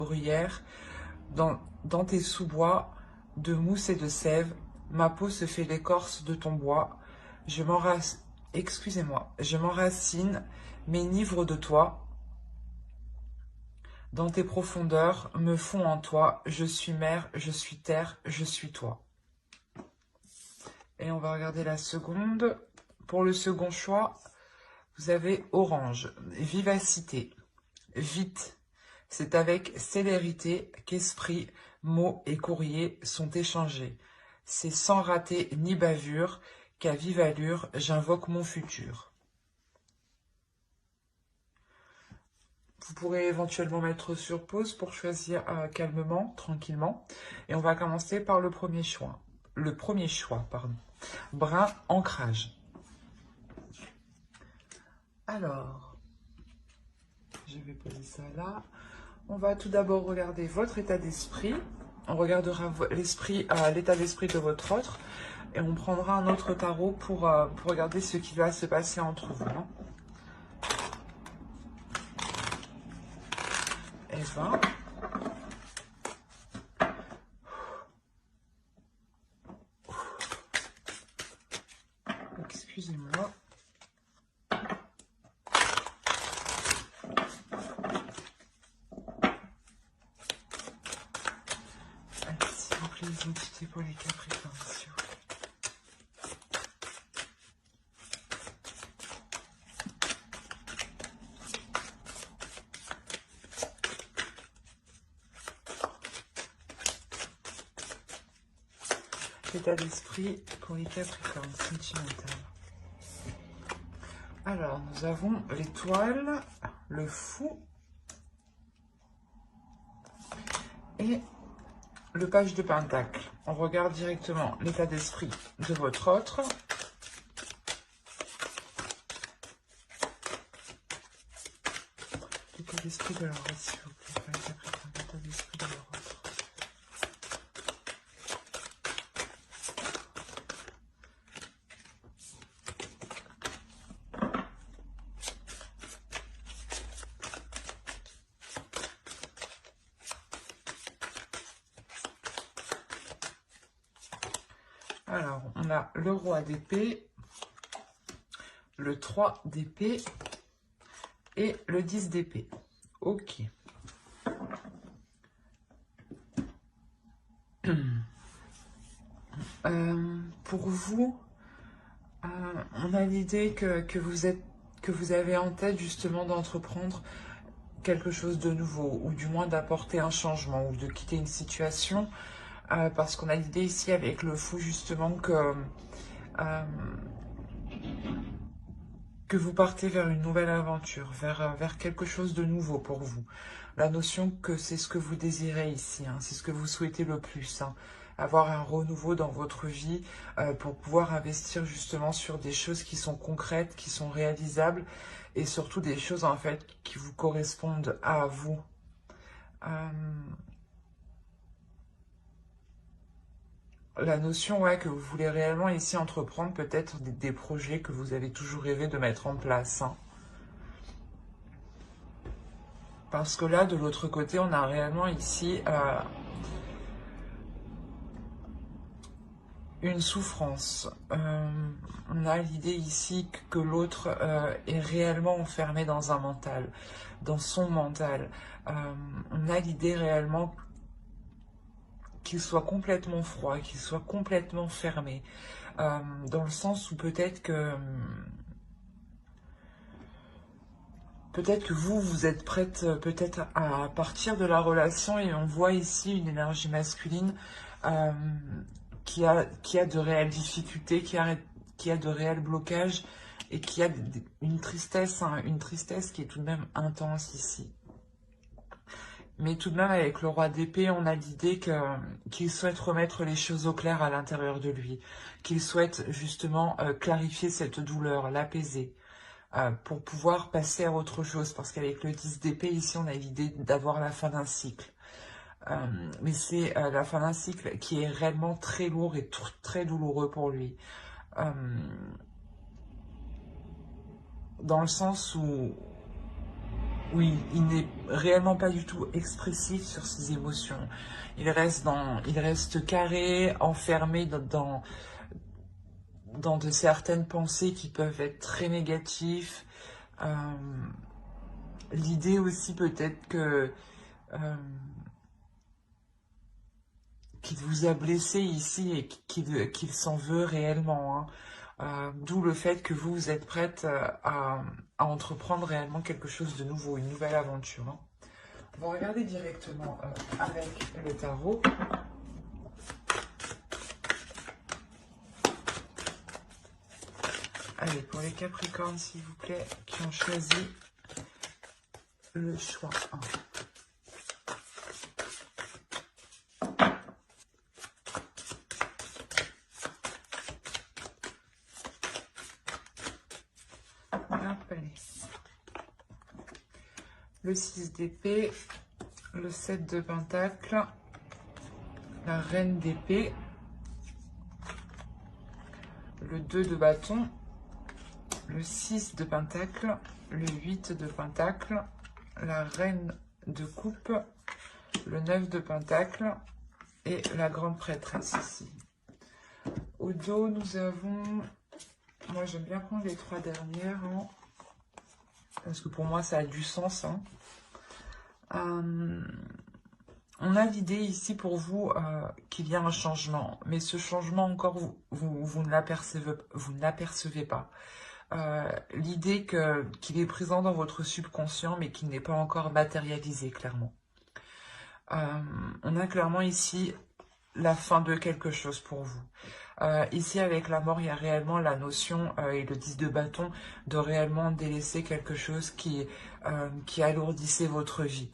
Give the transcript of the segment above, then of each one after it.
bruyère, dans tes sous-bois de mousse et de sève, ma peau se fait l'écorce de ton bois. Je m'enracine, m'enivre de toi. Dans tes profondeurs, me fond en toi. Je suis mer, je suis terre, je suis toi. Et on va regarder la seconde. Pour le second choix, vous avez orange, vivacité, vite. C'est avec célérité qu'esprit, mots et courriers sont échangés. C'est sans rater ni bavure qu'à vive allure j'invoque mon futur. Vous pourrez éventuellement mettre sur pause pour choisir calmement, tranquillement. Et on va commencer par le premier choix. Brun ancrage. Alors, je vais poser ça là. On va tout d'abord regarder votre état d'esprit. On regardera l'état d'esprit de votre autre. Et on prendra un autre tarot pour regarder ce qui va se passer entre vous. Hein. Eva. Excusez-moi. S'il vous plaît, les entités pour les Capricornes, s'il vous plaît. L'état d'esprit pour les Capricornes sentimental. Alors, nous avons l'étoile, le fou et le page de pentacle. On regarde directement l'état d'esprit de votre autre. L'état d'esprit de leur autre, s'il vous plaît, pour les Capricornes, l'état d'esprit de leur autre. Alors, on a le roi d'épée, le 3 d'épée et le 10 d'épée. Ok. Pour vous, on a l'idée que vous avez en tête justement d'entreprendre quelque chose de nouveau, ou du moins d'apporter un changement, ou de quitter une situation. Parce qu'on a l'idée ici avec le fou justement que vous partez vers une nouvelle aventure, vers quelque chose de nouveau pour vous. La notion que c'est ce que vous désirez ici, hein, c'est ce que vous souhaitez le plus, hein, avoir un renouveau dans votre vie pour pouvoir investir justement sur des choses qui sont concrètes, qui sont réalisables et surtout des choses en fait qui vous correspondent à vous. La notion que vous voulez réellement ici entreprendre peut-être des projets que vous avez toujours rêvé de mettre en place. Hein. Parce que là, de l'autre côté, on a réellement ici une souffrance. On a l'idée ici que l'autre est réellement enfermé dans un mental, dans son mental. On a l'idée réellement qu'il soit complètement froid, qu'il soit complètement fermé, dans le sens où peut-être que vous êtes prête peut-être à partir de la relation et on voit ici une énergie masculine qui a de réelles difficultés, qui a de réels blocages et qui a une tristesse qui est tout de même intense ici. Mais tout de même, avec le roi d'épée, on a l'idée qu'il souhaite remettre les choses au clair à l'intérieur de lui, qu'il souhaite justement clarifier cette douleur, l'apaiser, pour pouvoir passer à autre chose. Parce qu'avec le 10 d'épée, ici, on a l'idée d'avoir la fin d'un cycle. Mais c'est la fin d'un cycle qui est réellement très lourd et très douloureux pour lui. Dans le sens où Oui, il n'est réellement pas du tout expressif sur ses émotions. Il reste carré, enfermé dans de certaines pensées qui peuvent être très négatives. Euh, L'idée aussi peut-être que euh, qu'il vous a blessé ici et qu'il s'en veut réellement, hein. D'où le fait que vous êtes prête à entreprendre réellement quelque chose de nouveau, une nouvelle aventure, hein. On va regarder directement avec le tarot. Allez, pour les Capricornes, s'il vous plaît, qui ont choisi le choix 1. Le 6 d'épée, le 7 de pentacle, la reine d'épée, le 2 de bâton, le 6 de pentacle, le 8 de pentacle, la reine de coupe, le 9 de pentacle et la grande prêtresse ici. Au dos, nous avons... Moi, j'aime bien prendre les 3 dernières, hein, parce que pour moi, ça a du sens, hein. On a l'idée ici pour vous qu'il y a un changement, mais ce changement encore, vous ne l'apercevez pas. L'idée qu'il est présent dans votre subconscient, mais qu'il n'est pas encore matérialisé, clairement. On a clairement ici la fin de quelque chose pour vous. Ici, avec la mort, il y a réellement la notion, et le 10 de bâton, de réellement délaisser quelque chose qui alourdissait votre vie.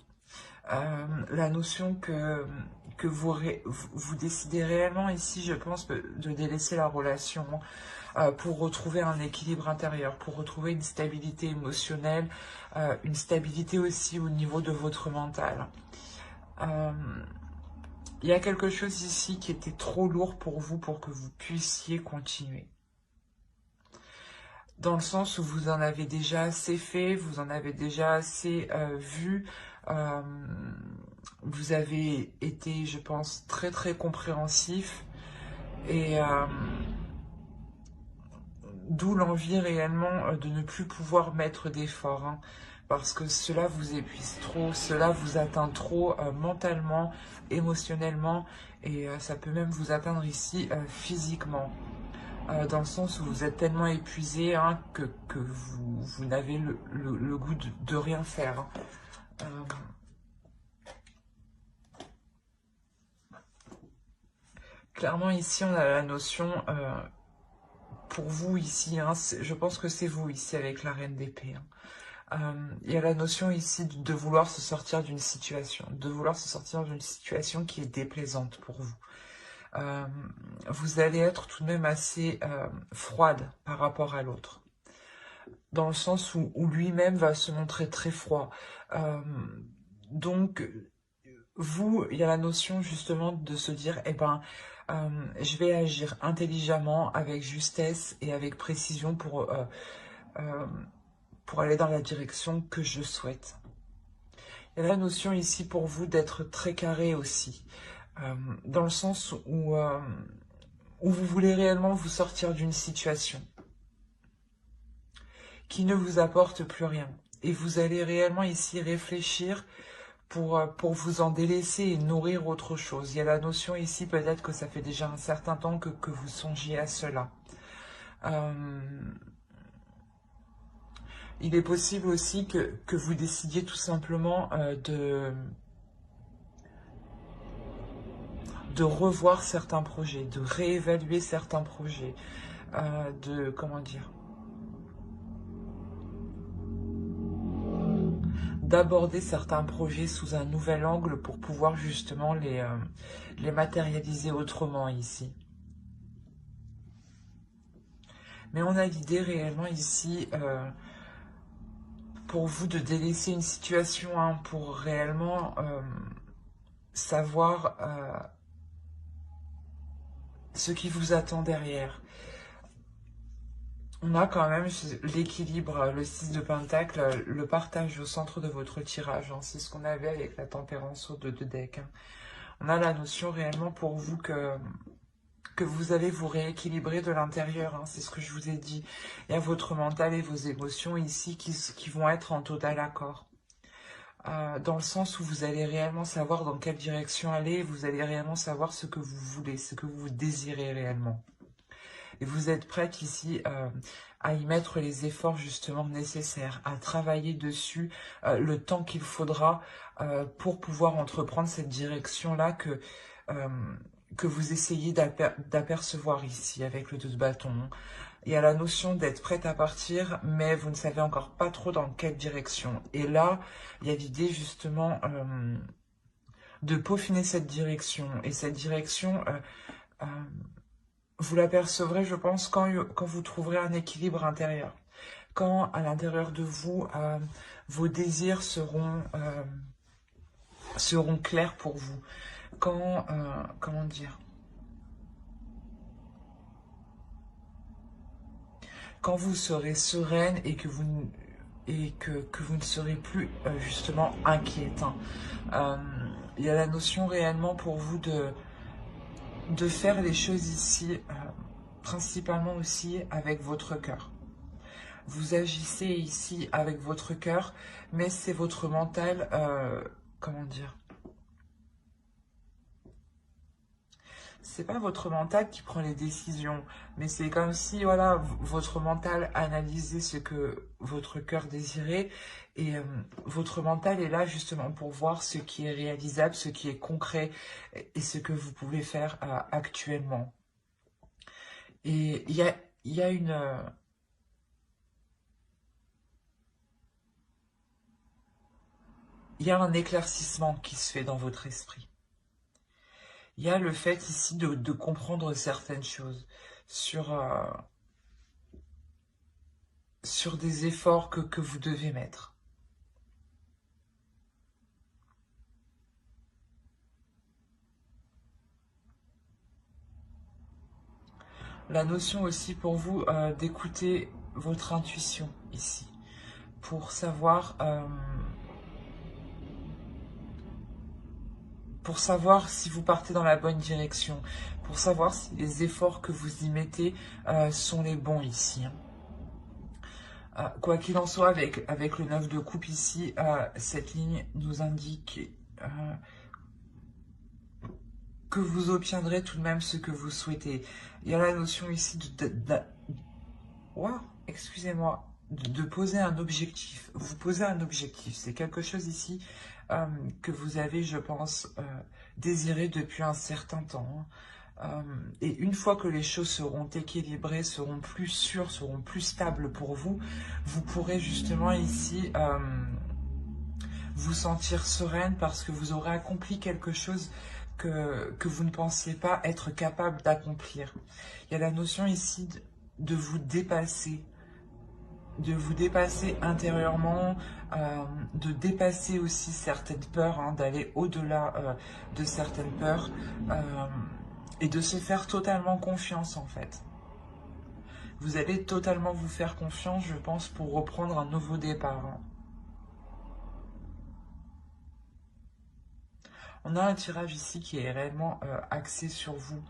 La notion que vous décidez réellement ici, je pense, de délaisser la relation pour retrouver un équilibre intérieur, pour retrouver une stabilité émotionnelle, une stabilité aussi au niveau de votre mental. Il y a quelque chose ici qui était trop lourd pour vous pour que vous puissiez continuer. Dans le sens où vous en avez déjà assez fait, vous en avez déjà assez vu. Vous avez été, je pense, très très compréhensif. Et d'où l'envie réellement de ne plus pouvoir mettre d'efforts, hein, parce que cela vous épuise trop, cela vous atteint trop mentalement, émotionnellement, et ça peut même vous atteindre ici physiquement. Dans le sens où vous êtes tellement épuisé, hein, que vous n'avez le goût de rien faire, hein. Clairement ici on a la notion, pour vous ici, hein, je pense que c'est vous ici avec la reine d'épée, hein. Il y a la notion ici de vouloir se sortir d'une situation, qui est déplaisante pour vous. Vous allez être tout de même assez froide par rapport à l'autre, dans le sens où lui-même va se montrer très froid. Donc, vous, il y a la notion justement de se dire, eh ben, je vais agir intelligemment, avec justesse et avec précision pour aller dans la direction que je souhaite. Il y a la notion ici pour vous d'être très carré aussi, dans le sens où vous voulez réellement vous sortir d'une situation qui ne vous apporte plus rien. Et vous allez réellement ici réfléchir pour vous en délaisser et nourrir autre chose. Il y a la notion ici, peut-être que ça fait déjà un certain temps que vous songiez à cela. Il est possible aussi que vous décidiez tout simplement de revoir certains projets, de réévaluer certains projets, comment dire, d'aborder certains projets sous un nouvel angle pour pouvoir justement les matérialiser autrement ici. Mais on a l'idée réellement ici, pour vous, de délaisser une situation, hein, pour réellement savoir ce qui vous attend derrière. On a quand même l'équilibre, le 6 de Pentacle, le partage au centre de votre tirage. Hein. C'est ce qu'on avait avec la tempérance de deck. Hein. On a la notion réellement pour vous que vous allez vous rééquilibrer de l'intérieur. Hein. C'est ce que je vous ai dit. Il y a votre mental et vos émotions ici qui vont être en total accord. Dans le sens où vous allez réellement savoir dans quelle direction aller. Vous allez réellement savoir ce que vous voulez, ce que vous désirez réellement. Et vous êtes prête ici à y mettre les efforts justement nécessaires, à travailler dessus le temps qu'il faudra pour pouvoir entreprendre cette direction-là que vous essayez d'apercevoir ici avec le 2 de bâton. Il y a la notion d'être prête à partir, mais vous ne savez encore pas trop dans quelle direction. Et là, il y a l'idée justement de peaufiner cette direction. Et cette direction... vous l'apercevrez, je pense, quand vous trouverez un équilibre intérieur. Quand, à l'intérieur de vous, vos désirs seront clairs pour vous. Quand, comment dire, quand vous serez sereine et que vous ne serez plus, justement, inquiète. Il y a la notion réellement pour vous de faire les choses ici, principalement aussi avec votre cœur. Vous agissez ici avec votre cœur, mais c'est votre mental, comment dire, c'est pas votre mental qui prend les décisions, mais c'est comme si, voilà, votre mental analysait ce que votre cœur désirait, et votre mental est là justement pour voir ce qui est réalisable, ce qui est concret, et ce que vous pouvez faire actuellement. Et il y a une... il y a un éclaircissement qui se fait dans votre esprit. Il y a le fait ici de comprendre certaines choses sur des efforts que vous devez mettre. La notion aussi pour vous d'écouter votre intuition ici, pour savoir si vous partez dans la bonne direction, pour savoir si les efforts que vous y mettez sont les bons ici. Quoi qu'il en soit, avec le 9 de coupe ici, cette ligne nous indique que vous obtiendrez tout de même ce que vous souhaitez. Il y a la notion ici excusez-moi, de poser un objectif. Vous posez un objectif, c'est quelque chose ici que vous avez, je pense, désiré depuis un certain temps. Et une fois que les choses seront équilibrées, seront plus sûres, seront plus stables pour vous, vous pourrez justement ici vous sentir sereine parce que vous aurez accompli quelque chose que vous ne pensiez pas être capable d'accomplir. Il y a la notion ici de vous dépasser intérieurement, de dépasser aussi certaines peurs, hein, d'aller au-delà de certaines peurs et de se faire totalement confiance en fait. Vous allez totalement vous faire confiance, je pense, pour reprendre un nouveau départ. Hein. On a un tirage ici qui est réellement axé sur vous.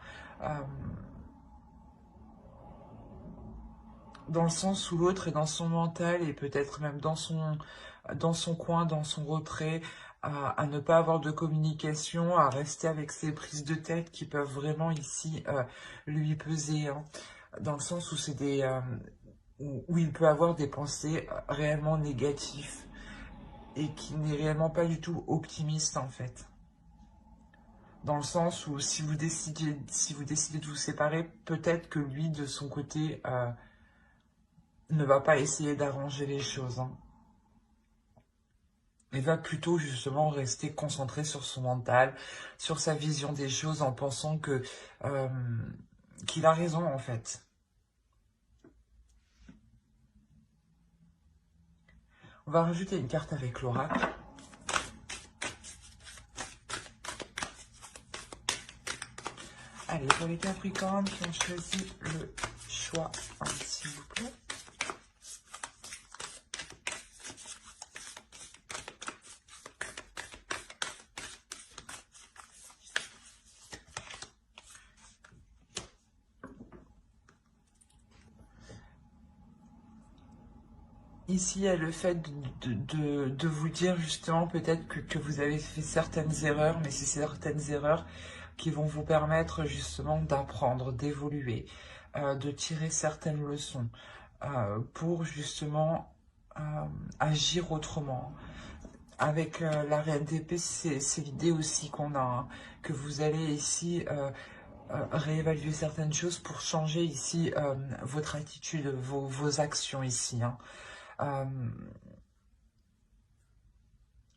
Dans le sens où l'autre est dans son mental et peut-être même dans son coin, dans son retrait, à ne pas avoir de communication, à rester avec ses prises de tête qui peuvent vraiment ici lui peser. Hein, dans le sens où c'est où il peut avoir des pensées réellement négatives et qui n'est réellement pas du tout optimiste en fait. Dans le sens où si vous décidez de vous séparer, peut-être que lui de son côté ne va pas essayer d'arranger les choses. Hein. Il va plutôt justement rester concentré sur son mental, sur sa vision des choses en pensant qu'il a raison en fait. On va rajouter une carte avec l'oracle. Allez, pour les Capricornes qui ont choisi le choix, s'il vous plaît. Ici, il y a le fait de vous dire justement peut-être que vous avez fait certaines erreurs, mais c'est certaines erreurs qui vont vous permettre justement d'apprendre, d'évoluer, de tirer certaines leçons pour justement agir autrement. Avec la reine d'épée, c'est l'idée aussi qu'on a, hein, que vous allez ici réévaluer certaines choses pour changer ici votre attitude, vos actions ici, hein.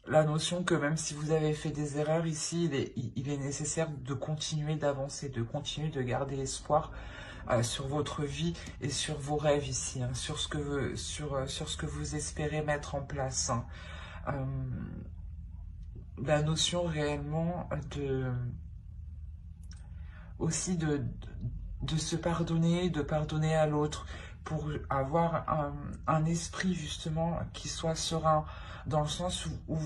La notion que même si vous avez fait des erreurs ici, il est nécessaire de continuer d'avancer, de continuer de garder espoir sur votre vie et sur vos rêves ici, hein, sur ce que vous espérez mettre en place, hein. La notion réellement aussi de se pardonner, de pardonner à l'autre, pour avoir un esprit justement qui soit serein, dans le sens où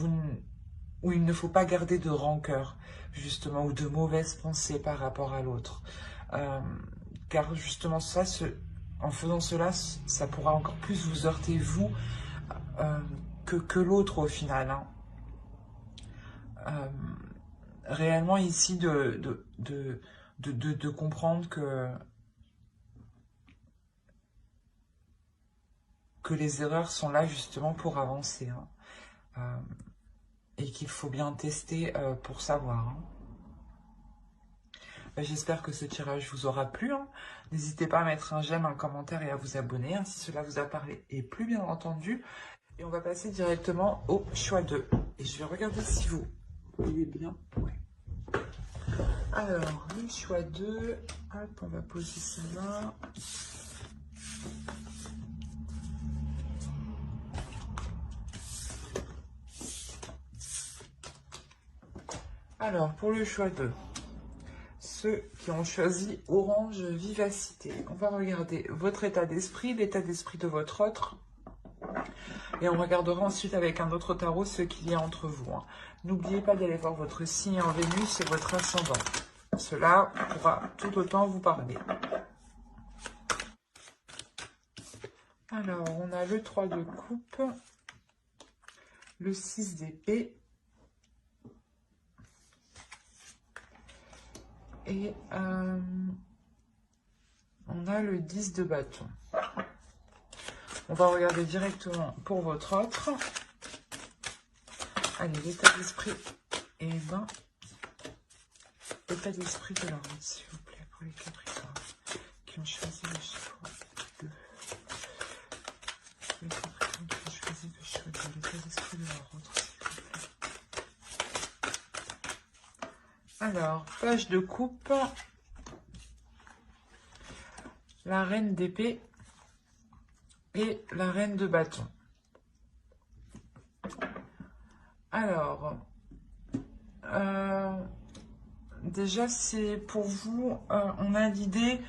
il ne faut pas garder de rancœur, justement, ou de mauvaises pensées par rapport à l'autre. Car justement, en faisant cela, ça pourra encore plus vous heurter, vous, que l'autre au final, hein. Réellement ici, de comprendre que les erreurs sont là justement pour avancer, hein. Et qu'il faut bien tester pour savoir, hein. J'espère que ce tirage vous aura plu, hein. N'hésitez pas à mettre un j'aime, un commentaire et à vous abonner, hein, si cela vous a parlé et plu bien entendu. Et on va passer directement au choix 2. Et je vais regarder si vous voyez bien. Ouais. Alors, le choix 2, hop, on va poser ça là. Alors, pour le choix 2, ceux qui ont choisi Orange Vivacité, on va regarder votre état d'esprit, l'état d'esprit de votre autre, et on regardera ensuite avec un autre tarot ce qu'il y a entre vous, hein. N'oubliez pas d'aller voir votre signe en Vénus et votre ascendant. Cela pourra tout autant vous parler. Alors, on a le 3 de coupe, le 6 d'épée, et on a le 10 de bâton. On va regarder directement pour votre autre. Allez, l'état d'esprit. Et ben, l'état d'esprit de la route, s'il vous plaît, pour les Capricornes qui ont choisi le choix 2. Les Capricornes qui ont choisi le choix 2, l'état d'esprit de la route, s'il vous plaît. Alors, page de coupe. La reine d'épée et la reine de bâton. Alors, déjà, c'est pour vous, on a l'idée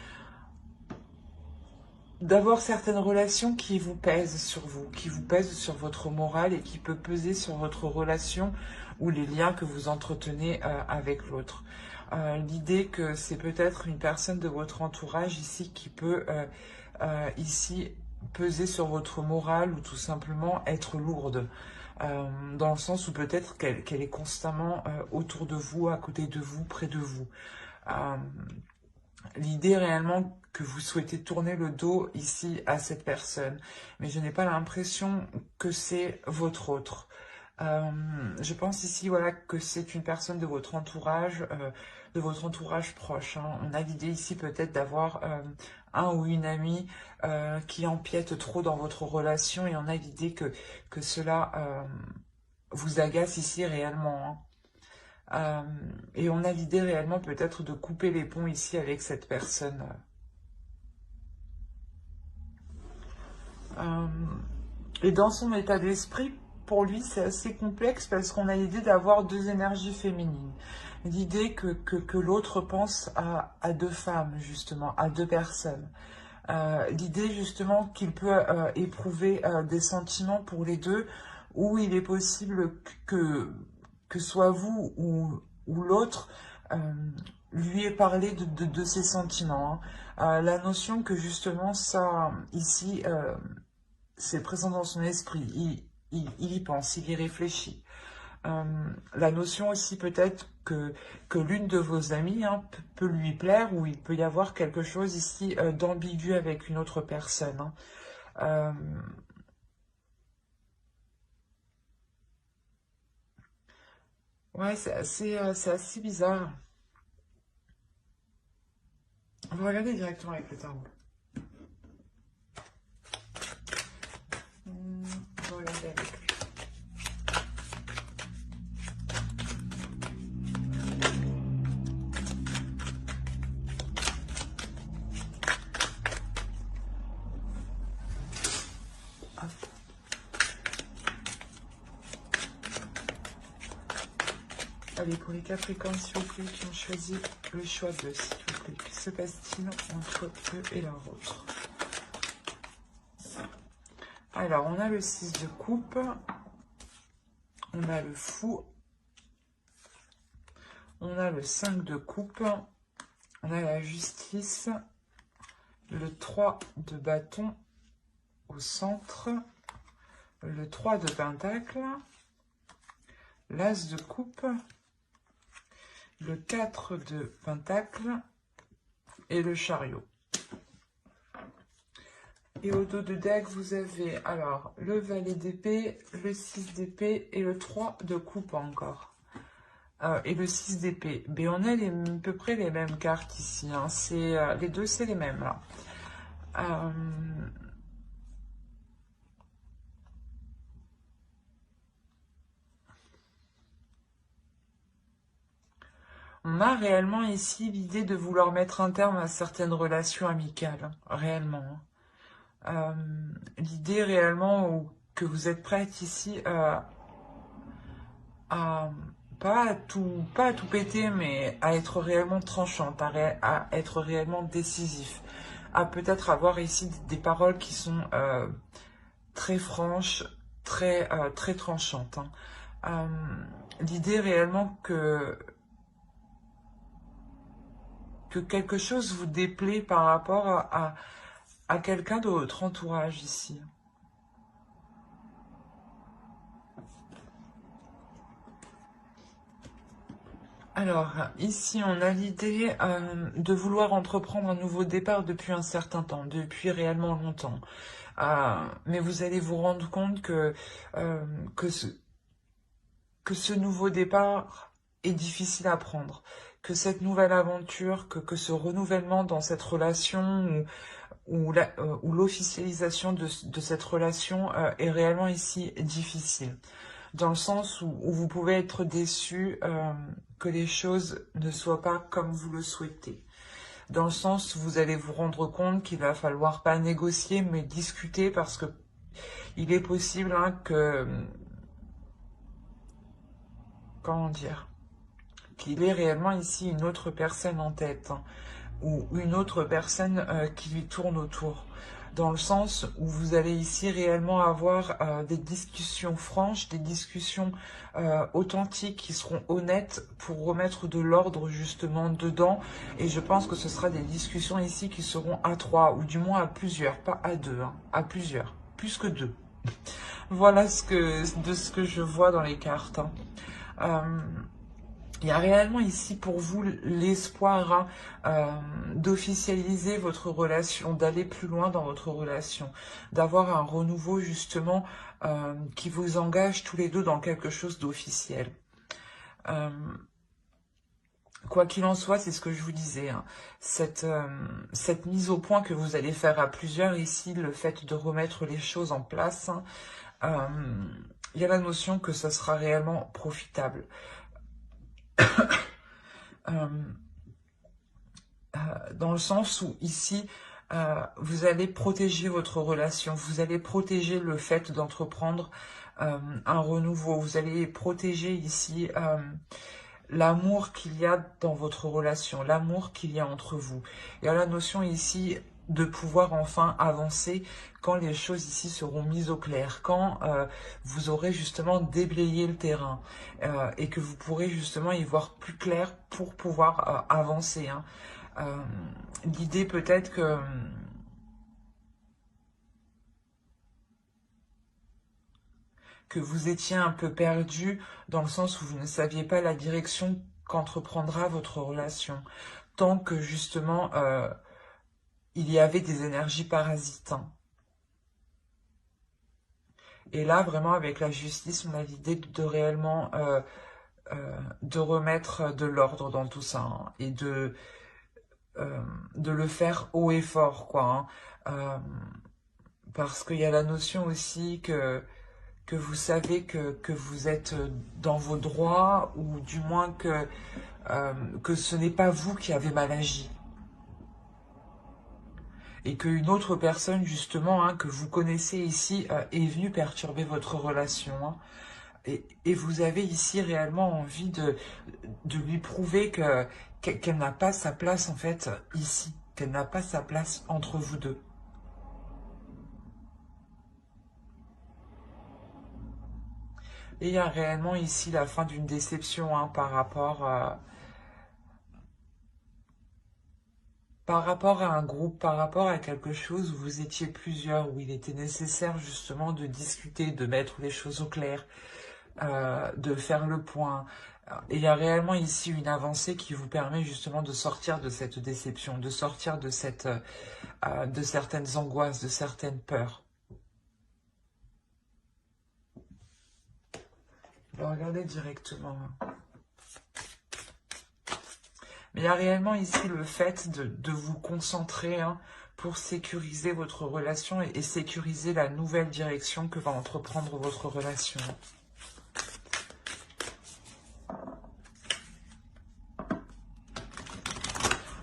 d'avoir certaines relations qui vous pèsent sur vous, qui vous pèsent sur votre morale et qui peut peser sur votre relation ou les liens que vous entretenez avec l'autre. L'idée que c'est peut-être une personne de votre entourage ici qui peut ici peser sur votre morale ou tout simplement être lourde. Dans le sens où peut-être qu'elle est constamment autour de vous, à côté de vous, près de vous. L'idée réellement que vous souhaitez tourner le dos ici à cette personne, mais je n'ai pas l'impression que c'est votre autre. Je pense ici voilà, que c'est une personne de votre entourage proche, hein. On a l'idée ici peut-être d'avoir un ou une amie qui empiète trop dans votre relation et on a l'idée que cela vous agace ici réellement, hein. Et on a l'idée réellement peut-être de couper les ponts ici avec cette personne. Et dans son état d'esprit, pour lui, c'est assez complexe parce qu'on a l'idée d'avoir deux énergies féminines. L'idée que l'autre pense à deux femmes, justement, à deux personnes. L'idée justement qu'il peut éprouver des sentiments pour les deux, où il est possible que soit vous ou l'autre lui ait parlé de ses sentiments, hein. La notion que justement ça, ici, c'est présent dans son esprit, il y pense, il y réfléchit. La notion aussi peut-être que l'une de vos amies, hein, peut lui plaire, ou il peut y avoir quelque chose ici d'ambigu avec une autre personne, hein. Euh, ouais, c'est assez bizarre. On va regarder directement avec le tarot. On va regarder avec lui. Hop. Allez, pour les Capricornes, s'il vous plaît, qui ont choisi le choix de, s'il vous plaît. Que se passe-t-il entre eux et leur autre? Alors, on a le 6 de coupe, on a le fou, on a le 5 de coupe, on a la justice, le 3 de bâton au centre, le 3 de pentacle, l'as de coupe, le 4 de pentacle et le chariot. Et au dos de deck, vous avez alors le valet d'épée, le 6 d'épée et le 3 de coupe encore. Et le 6 d'épée. Mais on a à peu près les mêmes cartes ici, hein. Les deux, c'est les mêmes là. On a réellement ici l'idée de vouloir mettre un terme à certaines relations amicales, hein, réellement. L'idée réellement que vous êtes prête ici à pas à tout péter, mais à être réellement tranchante, à être réellement décisif, à peut-être avoir ici des paroles qui sont très franches, très tranchantes, hein. L'idée réellement que quelque chose vous déplaît par rapport à quelqu'un de votre entourage ici. Alors, ici, on a l'idée de vouloir entreprendre un nouveau départ depuis un certain temps, depuis réellement longtemps. Mais vous allez vous rendre compte que ce nouveau départ est difficile à prendre, que cette nouvelle aventure, que ce renouvellement dans cette relation ou l'officialisation de cette relation est réellement ici difficile. Dans le sens où vous pouvez être déçu que les choses ne soient pas comme vous le souhaitez. Dans le sens où vous allez vous rendre compte qu'il va falloir pas négocier, mais discuter, parce que il est possible, hein, comment dire, qu'il ait réellement ici une autre personne en tête, hein, ou une autre personne qui lui tourne autour. Dans le sens où vous allez ici réellement avoir des discussions franches, des discussions authentiques qui seront honnêtes pour remettre de l'ordre justement dedans. Et je pense que ce sera des discussions ici qui seront à 3, ou du moins à plusieurs, pas à 2, hein, à plusieurs, plus que 2. Voilà de ce que je vois dans les cartes, hein. Il y a réellement ici pour vous l'espoir, hein, d'officialiser votre relation, d'aller plus loin dans votre relation, d'avoir un renouveau justement qui vous engage tous les deux dans quelque chose d'officiel. Quoi qu'il en soit, c'est ce que je vous disais, hein, cette mise au point que vous allez faire à plusieurs ici, le fait de remettre les choses en place, hein, il y a la notion que ça sera réellement profitable. Dans le sens où ici, vous allez protéger votre relation, vous allez protéger le fait d'entreprendre un renouveau, vous allez protéger ici l'amour qu'il y a dans votre relation, l'amour qu'il y a entre vous. Il y a la notion ici de pouvoir enfin avancer quand les choses ici seront mises au clair, quand vous aurez justement déblayé le terrain et que vous pourrez justement y voir plus clair pour pouvoir avancer. Hein. L'idée peut-être que vous étiez un peu perdu dans le sens où vous ne saviez pas la direction qu'entreprendra votre relation, tant que justement il y avait des énergies parasites. Hein. Et là, vraiment, avec la justice, on a l'idée de réellement de remettre de l'ordre dans tout ça hein, et de le faire haut et fort, quoi. Hein. Parce qu'il y a la notion aussi que vous savez que vous êtes dans vos droits ou du moins que ce n'est pas vous qui avez mal agi. Et qu'une autre personne, justement, hein, que vous connaissez ici, est venue perturber votre relation. Hein. Et vous avez ici réellement envie de lui prouver qu'elle n'a pas sa place, en fait, ici. Qu'elle n'a pas sa place entre vous deux. Et il y a réellement ici la fin d'une déception hein, par rapport à un groupe, par rapport à quelque chose où vous étiez plusieurs, où il était nécessaire justement de discuter, de mettre les choses au clair, de faire le point. Et il y a réellement ici une avancée qui vous permet justement de sortir de cette déception, de sortir de certaines angoisses, de certaines peurs. Regardez directement. Mais il y a réellement ici le fait de vous concentrer hein, pour sécuriser votre relation et sécuriser la nouvelle direction que va entreprendre votre relation.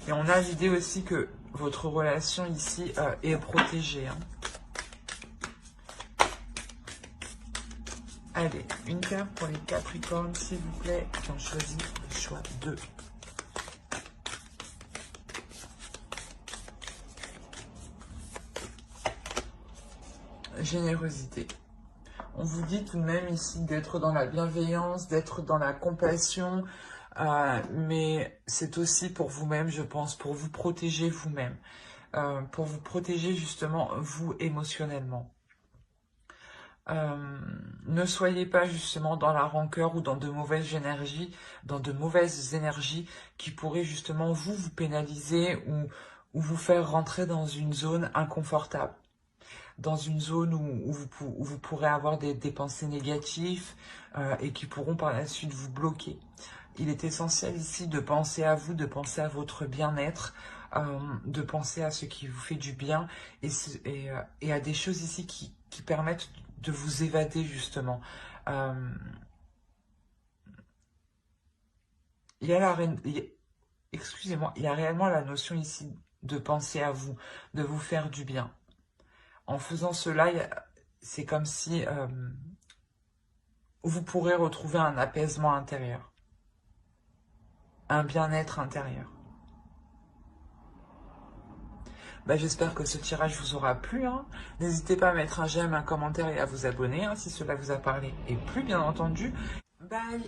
Et on a l'idée aussi que votre relation ici est protégée. Hein. Allez, une carte pour les Capricornes, s'il vous plaît, qui ont choisi le choix 2. Générosité. On vous dit tout de même ici d'être dans la bienveillance, d'être dans la compassion, mais c'est aussi pour vous-même, je pense, pour vous protéger vous-même, pour vous protéger justement vous émotionnellement. Ne soyez pas justement dans la rancœur ou dans de mauvaises énergies, qui pourraient justement vous pénaliser ou vous faire rentrer dans une zone inconfortable, dans une zone où vous pourrez avoir des pensées négatives et qui pourront par la suite vous bloquer. Il est essentiel ici de penser à vous, de penser à votre bien-être, de penser à ce qui vous fait du bien et à des choses ici qui permettent de vous évader justement. Excusez-moi, il y a réellement la notion ici de penser à vous, de vous faire du bien. En faisant cela, c'est comme si vous pourrez retrouver un apaisement intérieur, un bien-être intérieur. J'espère que ce tirage vous aura plu. Hein. N'hésitez pas à mettre un j'aime, un commentaire et à vous abonner hein, si cela vous a parlé et plu, bien entendu. Bye!